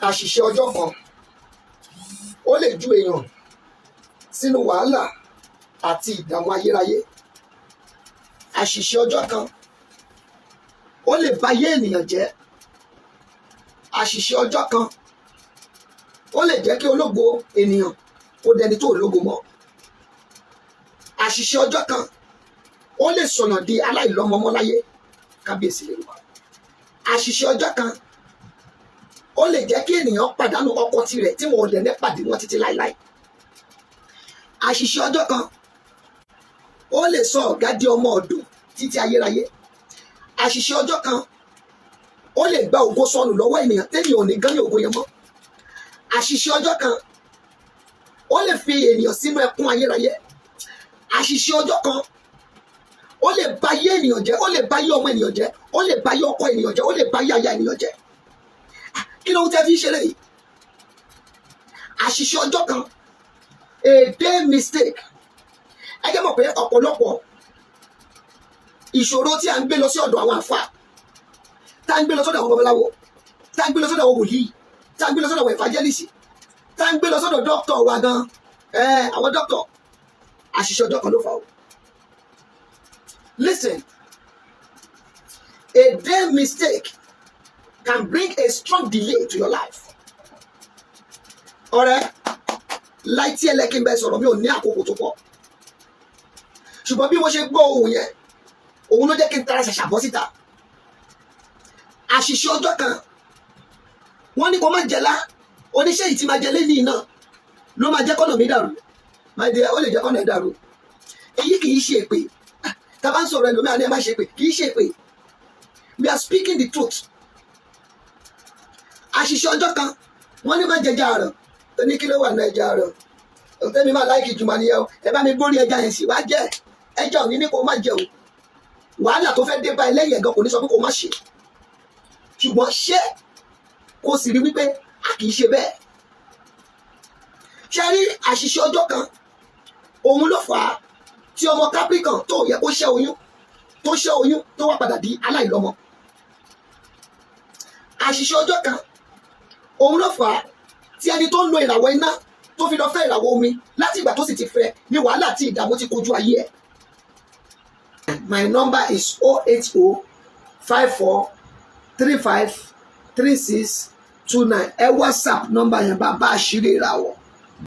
àṣìṣe ọjọ́ kan ó lè ju èèyàn sínú wàhálà àti ìdààmú ayérayé. Àṣìṣe ọjọ́ kan ó lè ba ayé ènìyàn jẹ́. Àṣìṣe ọjọ́ kan ó lè jẹ́ kí ológo ènìyàn kó dẹni tó ológo mọ́. Àṣìṣe ọjọ́ kan ó lè sọ̀yàn di aláìlọ́mọmọ́ láyé. Kábíyèsí lè wà. Àṣìṣe ọjọ́ kan ó lè jẹ́ kí ènìyàn pàdánù ọkọ tirẹ̀ tí wọn ò dẹ̀ ní pàdé wọn títí láéláé. Àṣìṣe ọjọ́ kan ó lè sọ ọ̀gá di ọmọ ọ̀dọ̀ títí ayérayé. Àṣìṣe ọjọ́ kan ó lè gba ògo sọnù lọ́wọ́ ènìyàn téèyàn ò ní gán ní ògo yẹn mọ́. Àṣìṣe ọjọ́ kan ó lè fi ènìyàn sínú ẹkún ayérayé. Àṣìṣe ọjọ́ kan ó lè ba ayé ènìyàn jẹ́, ó lè ba ayé ọmọ ènìyàn jẹ́, ó lè ba ayé ọkọ ènìyàn jẹ́, ó lè ba ayé aya ènìyàn jẹ́. Kí ló ń tẹ́ fi ń ṣe léyìí? Àṣìṣe ọjọ́ kan, a day mistake. Ẹ jẹ́ mọ̀ pé ọ̀pọ̀lọpọ̀ ìṣòro tí a ń gbé lọ sí ọ̀dọ̀ àwọn àfáà, tá a ń gbé lọ sọ́dọ̀ àwọn babaláwo, tá a ń gbé lọ sọ́dọ̀ àwọn wòlíì, tá a ń gbé lọ sọ́dọ̀ àwọn evangelist, tá a ń gbé lọ sọ́dọ̀ dókítà wa gan, àwọn dókítà, àṣìṣe ọjọ́ kan ló fà ó. Listen, a day mistake can bring a strong delay to your life. Ọ̀rẹ́, láì tí ẹlẹ́kìn bẹ́ẹ̀ sọ̀rọ̀ mi ò ní àkókò tó pọ̀. Ṣùgbọ́n bí mo ṣe gbọ́ ohun yẹn, òun ló jẹ́ kí n tara ṣàṣà bọ́ síta. Àṣìṣe ọjọ́ kan, wọ́n ní kó má jẹ́lá, oníṣẹ́ yìí ti máa jẹ lẹ́yìn náà ló máa jẹ́ kọ́nà mi dàrú. My dear, ó lè jẹ́ kọ́nà ẹ̀ dàrú. Èyí kì í ṣe èpè. Tá a bá ń sọ̀rọ̀ ẹlòmíràn ní ẹ má ṣe èpè, kì í ṣe èpè. We are speaking the truth. Àṣìṣe ọjọ́ kan, wọ́n ní má jẹja àrọ̀, ó ní kí ló wà ní ẹja àrọ̀. Òtẹ́ mi máa láìkì jùmọ̀ nìyẹn o, ẹ bá mi gbórí ẹja yẹn sí wá jẹ́. Ẹja ò ní ní kó má jẹ o. Wàhálà tó fẹ́ dé bá ẹlẹ́yìn ẹ̀gán kò ní sọ pé kó má ṣe. Ṣùgbọ́n ṣé kò sì rí wípé a kì í ṣe bẹ́ẹ̀. Ṣé rí àṣìṣe ọjọ́ kan, òun ló fà á tí ọmọ Capricorn tó yẹ kó ṣẹ́ oyún, tó wá padà di aláìlọ́mọ. Àṣìṣe ọjọ́ kan, òun ló fà á tí ẹni tó ń lo ìràwọ̀ iná tó fi lọ fẹ́ ìràwọ̀ omi láti ìgbà tó sì ti fẹ́ ní wàhálà tí ìdààmú ti kojú ayé ẹ̀. My number is 08054353629. Ẹ WhatsApp number yẹn bá àṣírí ìràwọ̀.